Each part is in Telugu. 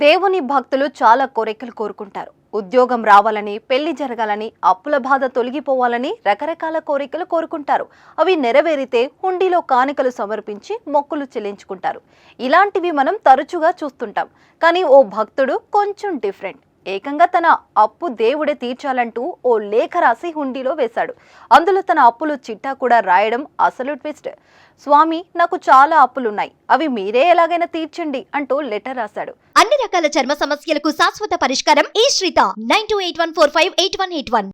దేవుని భక్తులు చాలా కోరికలు కోరుకుంటారు. ఉద్యోగం రావాలని, పెళ్లి జరగాలని, అప్పుల బాధ తొలగిపోవాలని రకరకాల కోరికలు కోరుకుంటారు. అవి నెరవేరితే హుండీలో కానుకలు సమర్పించి మొక్కులు చెల్లించుకుంటారు. ఇలాంటివి మనం తరచుగా చూస్తుంటాం. కానీ ఓ భక్తుడు కొంచెం డిఫరెంట్. ఏకంగా తన అప్పు దేవుడే తీర్చాలంటూ ఓ లేఖ రాసి హుండీలో వేశాడు. అందులో తన అప్పులు చిట్టా కూడా రాయడం అసలు ట్విస్ట్. స్వామి, నాకు చాలా అప్పులున్నాయి, అవి మీరే ఎలాగైనా తీర్చండి అంటూ లెటర్ రాశాడు. అన్ని రకాల చర్మ సమస్యలకు శాశ్వత పరిష్కారం ఈ శ్రీత 9281458181.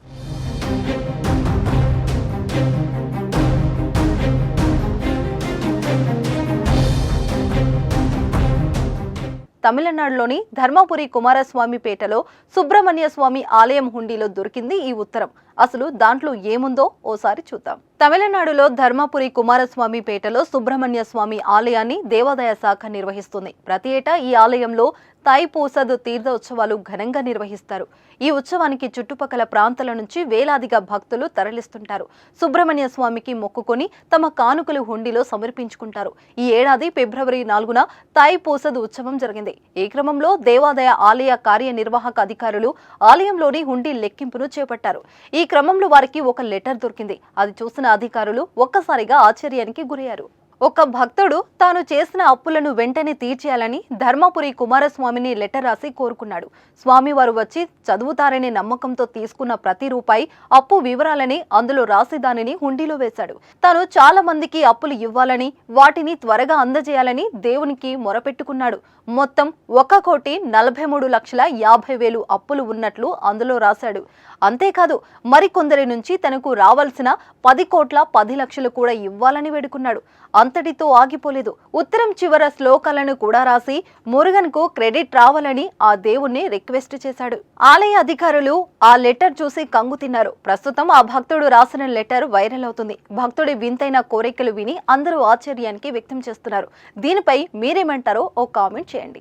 తమిళనాడులోని ధర్మపురి కుమారస్వామి పేటలో సుబ్రహ్మణ్య స్వామి ఆలయం హుండీలో దొరికింది ఈ ఉత్తరం. అసలు దాంట్లో ఏముందో ఓసారి చూద్దాం. తమిళనాడులో ధర్మపురి కుమారస్వామి పేటలో సుబ్రహ్మణ్య స్వామి ఆలయాన్ని దేవాదాయ శాఖ నిర్వహిస్తుంది. ప్రతి ఏటా ఈ ఆలయంలో తాయిపూసద్ తీర్థ ఉత్సవాలు ఘనంగా నిర్వహిస్తారు. ఈ ఉత్సవానికి చుట్టుపక్కల ప్రాంతాల నుంచి వేలాదిగా భక్తులు తరలిస్తుంటారు. సుబ్రహ్మణ్య స్వామికి మొక్కుకొని తమ కానుకలు హుండీలో సమర్పించుకుంటారు. ఈ ఏడాది ఫిబ్రవరి 4న తాయిపూసద్ ఉత్సవం జరిగింది. ఈ క్రమంలో దేవాదాయ ఆలయ కార్యనిర్వాహక అధికారులు ఆలయంలోని హుండీ లెక్కింపును చేపట్టారు. ఈ క్రమంలో వారికి ఒక లెటర్ దొరికింది. అది చూసిన అధికారులు ఒక్కసారిగా ఆశ్చర్యానికి గురయ్యారు. ఒక భక్తుడు తాను చేసిన అప్పులను వెంటనే తీర్చేయాలని ధర్మపురి కుమారస్వామిని లెటర్ రాసి కోరుకున్నాడు. స్వామివారు వచ్చి చదువుతారనే నమ్మకంతో తీసుకున్న ప్రతి రూపాయి అప్పు వివరాలని అందులో రాసి దానిని హుండీలో వేశాడు. తాను చాలా మందికి అప్పులు ఇవ్వాలని, వాటిని త్వరగా అందజేయాలని దేవునికి మొరపెట్టుకున్నాడు. మొత్తం 1,43,50,000 అప్పులు ఉన్నట్లు అందులో రాశాడు. అంతేకాదు మరికొందరి నుంచి తనకు రావాల్సిన 10,10,00,000 కూడా ఇవ్వాలని వేడుకున్నాడు. అంతటితో ఆగిపోలేదు. ఉత్తరం చివర శ్లోకాలను కూడా రాసి మురుగన్ కు క్రెడిట్ రావాలని ఆ దేవుణ్ణి రిక్వెస్ట్ చేశాడు. ఆలయ అధికారులు ఆ లెటర్ చూసి కంగు తిన్నారు. ప్రస్తుతం ఆ భక్తుడు రాసిన లెటర్ వైరల్ అవుతుంది. భక్తుడి వింతైన కోరికలు విని అందరూ ఆశ్చర్యానికి వ్యక్తం చేస్తున్నారు. దీనిపై మీరేమంటారో ఓ కామెంట్ చేయండి.